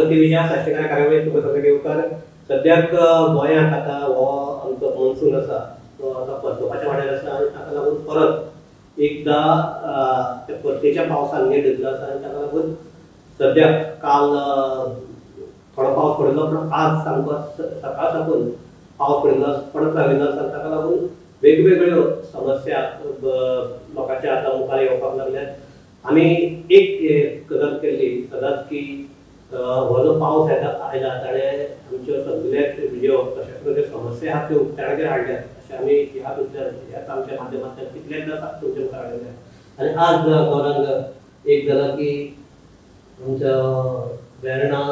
टीव्हीच्या साश्टीकार कार्यावळीत तुका सगळे येवकार. सद्याक गोंयांत आतां हो आमचो मॉन्सून आसा तो आतां परतुपाच्या वाड्यार आसा आनी ताका लागून परत एकदां त्या परतीच्या पावसान नेट धरलो आसा आनी ताका लागून सद्याक काल थोडो पावस पडिल्लो पूण आज सामको सकाळ साकून पावस पडिल्लो पडत राविल्लो आसा ताका लागून वेगवेगळ्यो समस्या लोकांच्या आतां मुखार येवपाक लागल्यात। आमी एक गजाल केल्ली सदांच की हो जो पावस आयला ताणें आमच्यो सगळ्याच व्हिडिओ तशेंच ज्यो समस्या आहा त्यो उक्ताडाचेर हाडल्यात अशें आमी ह्याच आमच्या माध्यमांतल्यान कितलेंदां तुमचे मुखार हाडल्यात। आनी आज गोरांक एक जाला की आमच्या वेर्णा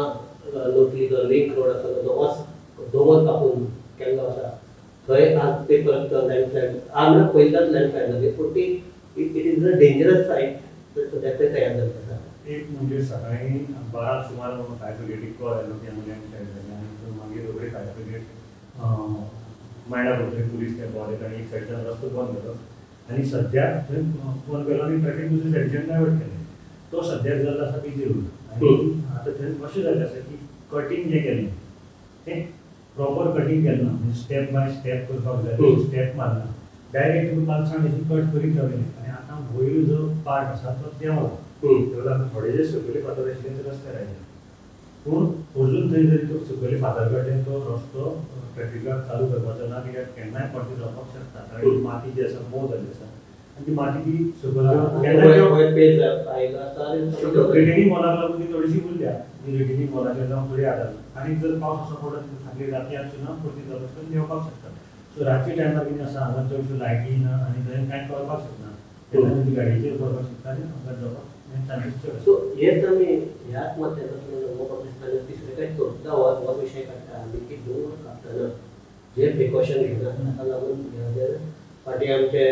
लोटली जो लिंक रोड आसा तो दोंगर कापून केल्लो आसा थंय आज ते परत लँडस्लायड आज पयलींच लँडस्लायड जाली पूण ती इट इज अ डेंजरस सायट सद्याक ते तयार जाल्ले आसा। एक म्हणजे सकाळी 12 सुमार फायर ब्रिगेडीक कॉल आयलो की आमी लँडस्लायड जाली आनी मागीर रोखडी फायर ब्रिगेड मायंडा रोखडी पुलीस ते पावले आनी एक सायडीच्यान रस्तो बंद केलो आनी सद्याक थंय बंद केलो आनी ट्रॅफिक दुसरे सायडीच्यान डायवर्ट केलें तो सद्याक जाल्लो आसा पीजी रोड आनी आतां थंय अशें जाल्लें आसा की कटींग जें केलें तें प्रॉपर कटींग केलें ना स्टेप बाय स्टेप करपाक जाय स्टेप मारना डायरेक्ट तुका पालसाण कट करीत रावलें आनी आतां वयर जो पार्ट आसा तो देंवला देंवला थोडे जे सकयले फातर आशिल्ले ते रस्त्यार आयले पूण अजून थंय जरी तो सकयले फातर कडेन तो रस्तो ट्रॅफिकाक चालू करपाचो ना कित्याक केन्नाय पडटी जावपाक शकता कारण ती माती जी आसा मोव जाल्ली आसा आनी ती माती ती रिटेनिंग वॉलाक लागून ती थोडीशी उरल्या रिटेनिंग वॉलाचेर जावन थोडी आदारला आनी जर पावस असो पडत फाटली राती आसची ना परती जावपाक देंवपाक शकता सो रातच्या टायमार कितें आसा हांगा चडश्यो लायटी ना आनी थंय कांय कळपाक शकना तेन्ना तुमी गाडयेचेर पडपाक शकता आनी अपघात जावपाक चान्सीस चड। सो हेच आमी ह्याच माध्यमांतल्यान तिसरे काय चवथा हो विशय काडटा आमी की दोंगर कापतना जे प्रिकॉशन घेना ताका लागून फाटीं आमचे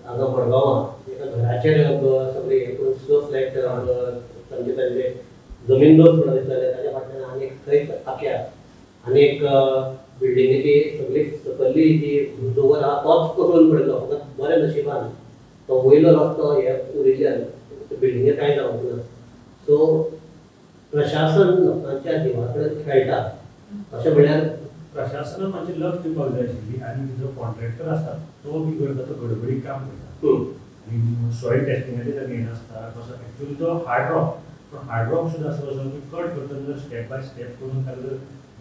हांगा मडगांवां एका घराचेर सगळी एकूण 6 फ्लॅट तांचे जमीनदोस्त म्हणून दिसताले ताच्या फाटल्यान आनी थंय आख्या आनी एक बिल्डिंगेची सगळी सकयली जी दोंगर आहा तोच कोसळून पडलो फकत बऱ्या नशिबान तो वयलो रस्तो हे उरिल्ल्यान बिल्डिंगे कांय जावंक ना। सो प्रशासन लोकांच्या जिवा कडेन खेळटा अशें म्हणल्यार प्रशासनान मातशें लक्ष दिवपाक जाय आशिल्ली आनी जो कॉन्ट्रॅक्टर आसा तो बी करता तो गडबडीत काम करता आनी सॉयल टेस्टिंगाचे जर घेयन आसता कसो एक्चुअली तो हार्ड रॉक सुद्दां असो की कट करतना जर स्टेप बाय स्टेप करून ताका जर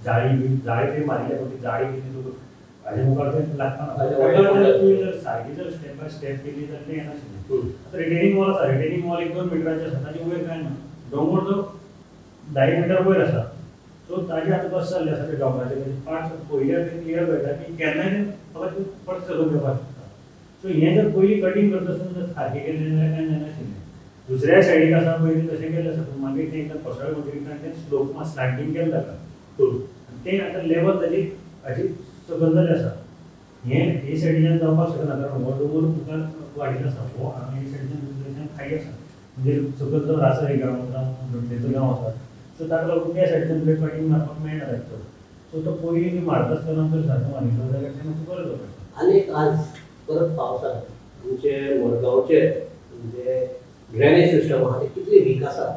जाळी थंय मारिल्ल्या पण ती जाळी कितें हाजे मुखार तें लागता तुवें जर सारकी जर स्टेप बाय स्टेप केली जाल्यार तें येनाशिल्लें। आतां रिटेनिंग वॉल आसा रिटेनिंग वॉल 1-2 मिटराचें आसा ताचे वयर कांय ना दोंगर जो 10 मिटर वयर आसा सो ताजे आतां कशें जाल्लें आसा ते डोंगराचे म्हणजे पार्ट पयल्यार ते क्लियर कळटा की केन्नाय फकत परत सकयल देवपाक शकता। सो हें जर पयलीं कटींग करता आसतना जर सारकें केलें जाल्यार कांय जायनाशिल्लें। दुसऱ्या सायडीक आसा पयलीं तशें केल्लें आसा पूण मागीर तें एकदां कोसळ म्हणटकीर तें स्लोप स्लायडिंग केलें ताका तें आतां लेवल ताजी हाजी सकयल जाल्लें आसा हे सायडीच्यान जावपाक शकना कारण हो दोंगर मुखार वाडिल्लो आसा हो हांगा हे सायडीच्यान खाई आसा म्हणजे सकयल जो रासर एक गांव गांव आसा सो ताका लागून त्या सायडीच्यान तुवें कटींग मारपाक मेळना ताचो सो तो पयलीं मारता आसतना जर सारको मारिल्लो जाल्यार तें मातसो बरो जाता। आनी आज परत पावसान आमचे मडगांवचे म्हणजे ड्रेनेज सिस्टम आहा ती कितली वीक आसा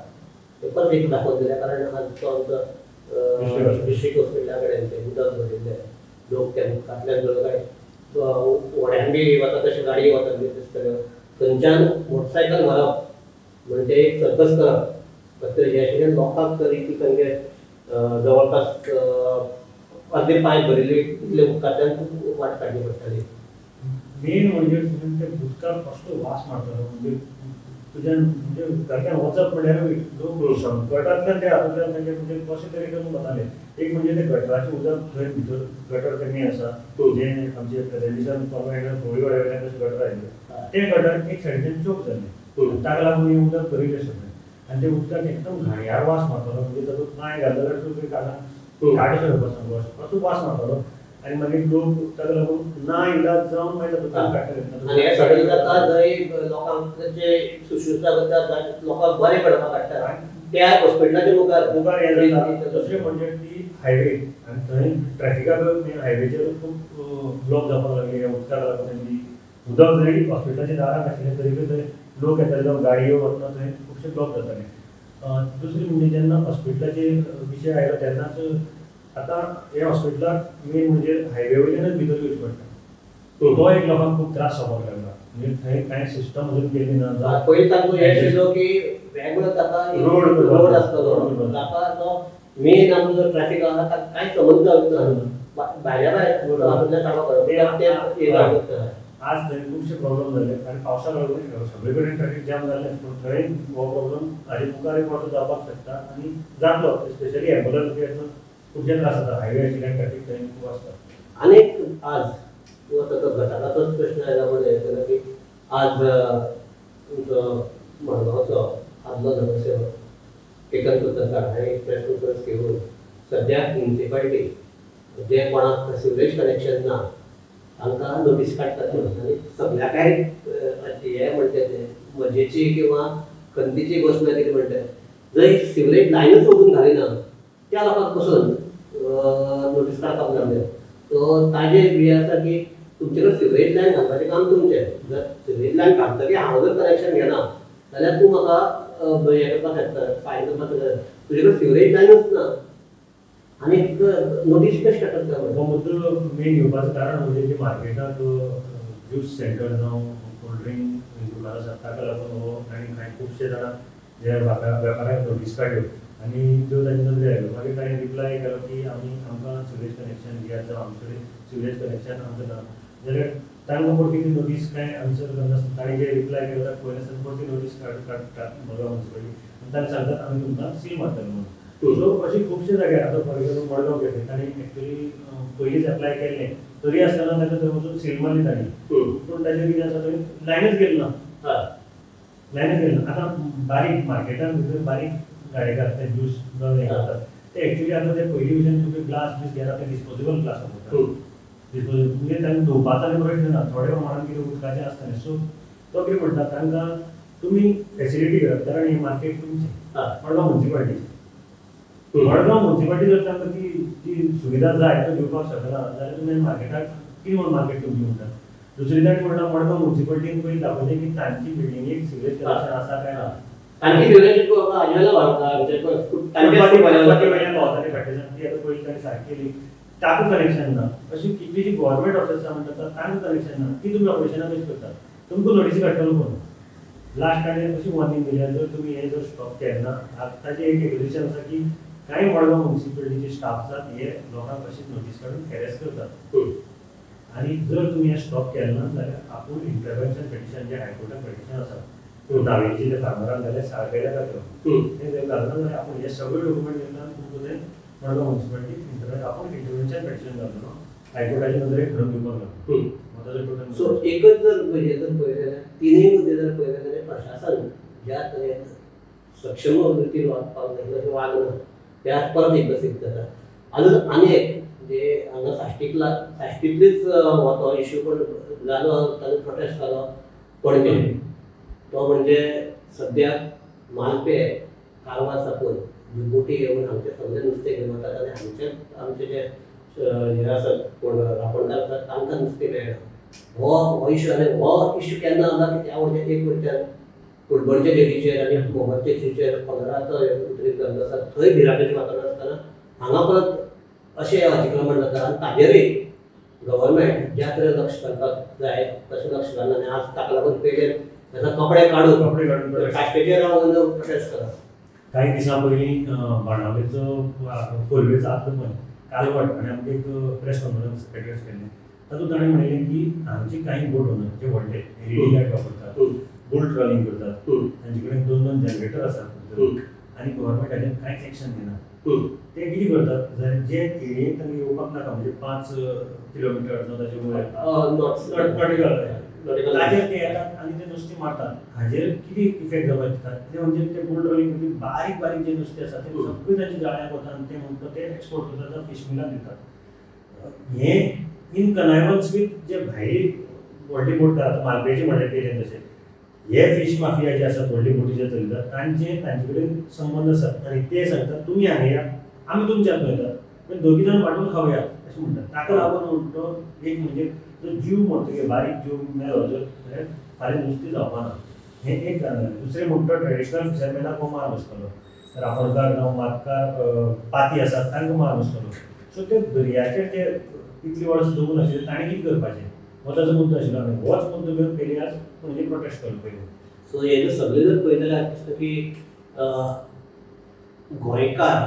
ते परत एक दाखोवन दिल्या कारण आज तो आमचो डिस्ट्रिक्ट हॉस्पिटला कडेन तें उदक भरिल्लें लोक त्या उदकांतल्यान जर काय व्हड्यान बी वता तशें गाडये वतात बी दिसतल्यो थंयच्यान मोटरसायकल व्हरप म्हणजे एक सर्कस करप कसले जे आशिल्ले लोकांक तरी ती तांगे जवळपास अर्दे पांय भरिल्ली तितले उदकांतल्यान वाट काडची पडटाली। मेन म्हणजे तुवें त्या उदकाक कसलो वास मारतलो म्हणजे तुज्यान म्हणजे उदकांतल्यान वचप म्हणल्यार लोक गटांतल्यान ते हातूंतल्यान तांचे म्हणजे कशें तरी करून वताले एक म्हणजे ते गटराचें उदक थंय भितर गटर कमी आसा जे आमचे रेलिशन गव्हर्मेंटान थोडी वेळा तशें गटर आयिल्ले ते गटर एक सायडीच्यान चोक जाल्ले ताका लागून हें उदक भरिल्लें सगळें आनी ते उदकाक एकदम घाणयार वास मारतलो म्हणजे तातूंत नाय घाल जाल्यार तुवें काडून काडशें करपाक असो वास मारतलो आनी मागीर लोक ताका लागून ना इलाज जावन मागीर तातूंतल्यान काडटाले आनी हें सगळें जाता जंय लोकांक जे सुश्रुता करता लोकांक बरें पडपाक काडटा त्या हॉस्पिटलाच्या मुखार हें जाता दुसरें म्हणजे ती हायवे आनी थंय ट्रॅफिकाक हायवेचेर खूब ब्लॉक जावपाक लागले ह्या उदकाक लागून आनी उदक जरी हॉस्पिटलाच्या दाराक आशिल्लें तरी थंय लोक येताले जावं गाडयो वतना थंय खुबशे ब्लॉक जाताले दुसरी म्हणजे जेन्ना हॉस्पिटलाचे विशय आयलो तेन्नाच आतां हे हॉस्पिटलाक मेन म्हणजे हायवे वयल्यानच भितर येवचें पडटा तो एक लोकांक खूब त्रास जावपाक लागला म्हणजे थंय कांय सिस्टम अजून केल्ली ना पयलीं तांकां हें आशिल्लो की वेगळो ताका रोड आसतलो ताका तो मेन आमचो जो ट्रॅफिक आहा ताका कांय संबंद ना भायल्या भायर आपल्याक काडपाक कळटा आज थंय खुबशे प्रॉब्लेम जाले आनी पावसा लागून सगळे कडेन ट्रॅफिक जॅम जाल्ले पूण थंय हो प्रॉब्लेम हाजे मुखार एक वर्स जावपाक शकता आनी जातलो स्पेशली एम्बुलन्स बी आसा खूबशे त्रास जाता हायवे आशिल्ल्यान ट्रॅफिक थंय खूब आसता आनी आज तूं आतां तो गटाराचोच प्रश्न आयला म्हणून की आज तुमचो मडगांवचो आदलो नगरसेवक टेकन कुलकर्णी हांवें एक प्रेस कॉन्फरन्स घेवन सद्याक म्युनिसिपालिटी जे कोणाक सिवरेज कनेक्शन ना तांकां नोटीस काडटात आनी सगळ्याकाय हे म्हणटा ते मजेची किंवा खंतीची गोश्ट ना कितें म्हणटा जंय सिवरेज लायनूच ओडून घालिना त्या लोकांक पसून नोटीस काडपाक लागले सो ताजे हे आसा की तुमचे कडेन सिवरेज लायन घालपाचें काम तुमचें जर सिवरेज लायन घालतकीर हांव जर कनेक्शन घेना जाल्यार तूं म्हाका हे करपाक शकता फायन करपाक शकता तुजे कडेन सिवरेज लायनूच ना आनी नोटीस कशें काडटा हो मुद्दो मेन येवपाचें कारण म्हणजे जे मार्केटाक ज्यूस सेंटर जावं कोल्ड ड्रिंक दुकान आसा ताका लागून हो आनी कांय खुबशे जाणां जे वेपाऱ्यांक नोटीस काडल्यो आनी त्यो तांचे नदरेर आयल्यो मागीर ताणें रिप्लाय केलो की आमकां सिवरेज कनेक्शन दियात जावं आमचे कडेन सिवरेज कनेक्शन आमकां ना जाल्यार तांकां परती ती नोटीस कांय आन्सर करनासतना ताणें जे रिप्लाय केलो ताका पयलींच्यान परती नोटीस काडटात मडगांव म्युनिसिपालिटी आनी तांकां सांगतात आमी तुमकां सील मारतले म्हणून सो अशी खुबशे जाग्यार आतां फॉर एग्जांपल मडगांव घेतले ताणें एक्चुअली पयलींच एप्लाय केल्लें तरी आसतना ताका थंय वचून सील मारली ताणें पूण ताचें कितें आसा थंय लायनच गेलो ना लायनच गेलो ना आतां बारीक मार्केटान भितर बारीक गाडेकार ते ज्यूस जावं हें करतात ते एक्चुअली आतां ते पयलीं भशेन तुमी ग्लास बीस घेतात ते डिस्पोजेबल ग्लास वापरतात डिस्पोजेबल म्हणजे तांकां धुवपाचो आनी प्रश्न ना थोडे प्रमाणान कितें उदकाचें आसता सो तो कितें म्हणटा तांकां तुमी फेसिलिटी करात कारण ही मार्केट तुमचें मडगांव म्युनिसिपालिटीचें मडगांव म्युनिसिपालिटी जर तांकां ती सुविधा जाय तो दिवपाक शकना जाल्यार तुमी मार्केटाक कितें म्हूण मार्केट तुमची म्हणटात दुसरी ताणें म्हणटा मडगांव म्युनिसिपालिटीन पयलीं दाखयलें की तांची बिल्डिंगेक सिवरेज कनेक्शन आसा काय ना तांची सिवरेज आजवेला व्हांवता तांची व्हांवताली फाटीसान ती आतां पयलीं ताणें सारकी केली ताका कनेक्शन ना अशी कितलीशी गव्हर्मेंट ऑफिसां म्हणटात तांकां कनेक्शन ना ती तुमी ऑपरेशनां कशी करतात तुमकां नोटीसी काडटलो कोण लास्ट ताणें अशी वॉर्निंग दिल्या जर तुमी हे जर स्टॉप केन्ना ताचें एक एग्जिबिशन आसा की कांय मडगांव म्युनिसिपालिटीचे स्टाफ आसात हे लोकांक अशीच नोटीस काडून हॅरेस करतात आनी जर तुमी हे स्टॉप केलें ना जाल्यार आपूण इंटरव्हेन्शन पिटिशन जे हायकोर्टान पिटिशन आसा त्यो नावेची जे फार्मरान जाल्यार सारकेल्या जात्यो ते जर घालना जाल्यार आपूण हे सगळे डॉक्युमेंट घेतला तुमकां तें मडगांव म्युनिसिपालिटी आपूण इंटरव्हेन्शन पिटिशन घालतलो हायकोर्टाचे नदरेक घडोवन दिवपाक लागलो सो एकच जर हे जर पळयलें जाल्यार तिनूय मुद्दे जर पळयले जाल्यार प्रशासन ज्या तरेन सक्षम रितीन वागपाक जाय वागना त्यात परत एकदां सिद्ध जाता आनी एक जे हांगा साश्टींतलीच हो तो इश्यू पण जालो ताणें प्रोटेस्ट जालो पणजे तो म्हणजे सद्याक मालपे कारवार साकून बोटी येवन आमचे सगळे नुस्तें घेवन वतात आनी आमचे जे हे आसात कोण रापणदार आसात तांकां नुस्तें मेळना हो इश्यू आनी हो इश्यू केन्ना जाला की त्या वटेन एक वटेन फुटबॉलच्या डेटीचेर आनी मोबायलच्या इश्यूचेर 15 उतरीत घालता आसा थंय भिरांतेचें वातावरण आसतना हांगा परत अशें अतिक्रमण जाता आनी ताजेरय गव्हर्मेंट ज्या तरेन लक्ष घालपाक जाय तशें लक्ष घालना आनी आज ताका लागून पयले कपडे काडून काश्टेचेर रावन प्रोटेस्ट करप काही दिसां पयलीं बाणावलेचो कोलवेचो आतलो पळय कालवट आनी आमकां एक प्रेस कॉन्फरन्स सेक्रेटरीस केल्लें तातूंत ताणें म्हणलें की हांगचे कांय बोट ओनर जे व्हडले एलईडी लायट वापरतात बुल ट्रॉलिंग करतात तांचे कडेन 2 जनरेटर आसात आनी गव्हर्मेंट हाजेर कांयच एक्शन घेना ते कितें करतात जाल्यार जे एरियेक तांकां येवपाक नाका म्हणजे 5 किलोमिटर जावं ताचे वयर ताजेर ते येतात आनी ते नुस्तें मारतात हाजेर कितें इफेक्ट जावपाक दितात ते म्हणजे ते बुल ट्रॉलिंग म्हणजे बारीक बारीक जे नुस्तें आसा ते सगळें तांच्या जाळ्याक वतात आनी ते म्हणटा ते एक्सपोर्ट करतात जावं फिश मिलाक दितात हे इन कनायवन्स वीथ जे भायली व्हडली बोट आतां मालपेची म्हणल्यार तेजें तशें हे फिश माफिया जे आसात व्हडली बोटी जे चलयतात तांचे कडेन संबंद आसात आनी ते सांगतात तुमी हांगा या आमी तुमच्यात वयतात पण दोगी जाण वांटून खावया अशें म्हणटात ताका लागून तो एक म्हणजे जो जीव म्हणटकीर बारीक जीव मेलो जर फाल्यां नुस्तें जावपाना हे एक जाणवलें. दुसरें म्हणटा ट्रेडिशनल फिशरमॅनाक हो मान आसतलो. रापणकार जावं मातकार पाती आसात तांकां मान आसतलो. सो ते दर्याचेर जे इतली वर्स जगून आशिल्ले ताणें कितें करपाचें हो ताजो मुद्दो आशिल्लो आनी होच मुद्दो घेवन पयलीं आज म्हणजे प्रोटेस्ट केलो पयलीं. सो हें जर सगळें जर पळयलें जाल्यार दिसता की गोंयकार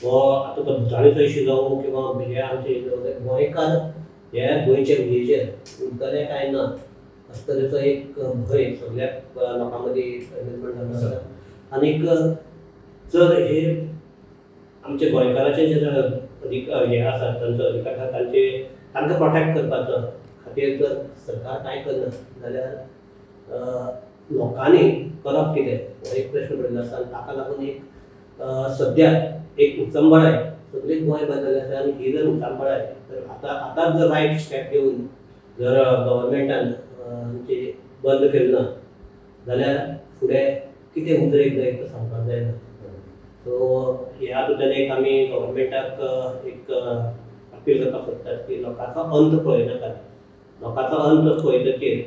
हो आतां तो जाणेचो जावं किंवा भुरगे आमचे गोंयकार हे गोंयचे भुरगेचेर उरतले काय ना अशे तरेचो एक भंय सगळ्या लोकां मदीं निर्माण जाल्लो आसा. आनीक जर हे आमचे गोंयकाराचे जे हे आसात तांचो अधिकार आसा तांकां प्रोटेक्ट करपाचो खातीर जर सरकार कांय करना जाल्यार लोकांनी करप कितें हो एक प्रश्न पडिल्लो आसा. आनी ताका लागून एक सद्याक एक उचंबळाय सगळी गोंय बदलली आसा. आनी ही जर उचंबळाय तर आतांच जर रायट स्टेप घेवन जर गव्हर्मेंटान बंद केलें ना जाल्यार फुडें कितें उद्रेक जायत तो सांगपाक जायना. सो ह्या हातूंतल्यान एक आमी गव्हर्मेंटाक एक अपील करपाक सोदतात की लोकांचो अंत पळयनाकात. लोकांचो अंत पळयतकीर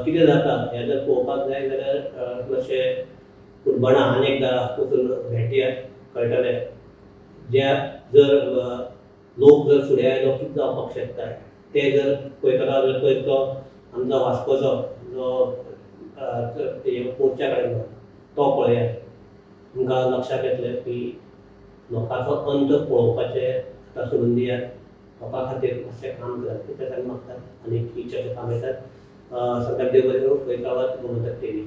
कितें जाता हें जर पळोवपाक जाय जाल्यार मातशें कुर्बणां आनी एकदां वचून भेटयात कळटलें. जे जर लोक जर फुडें आयलो कितें जावपाक शकता ते जर पळयतलो जाल्यार पयर तो आमचो वास्कोचो जो मोर्चा काडिल्लो तो पळयात. तुमकां लक्षात येतलें की लोकांचो अंत पळोवपाचें आतां सोडून दियात. लोकां खातीर मातशें काम करात इतलेंच आमी मागतात आनी ही चर्चा थांबयतात. सगळ्यांक देव बरें करूं. पळयत रावात गोमंतक टीव्ही.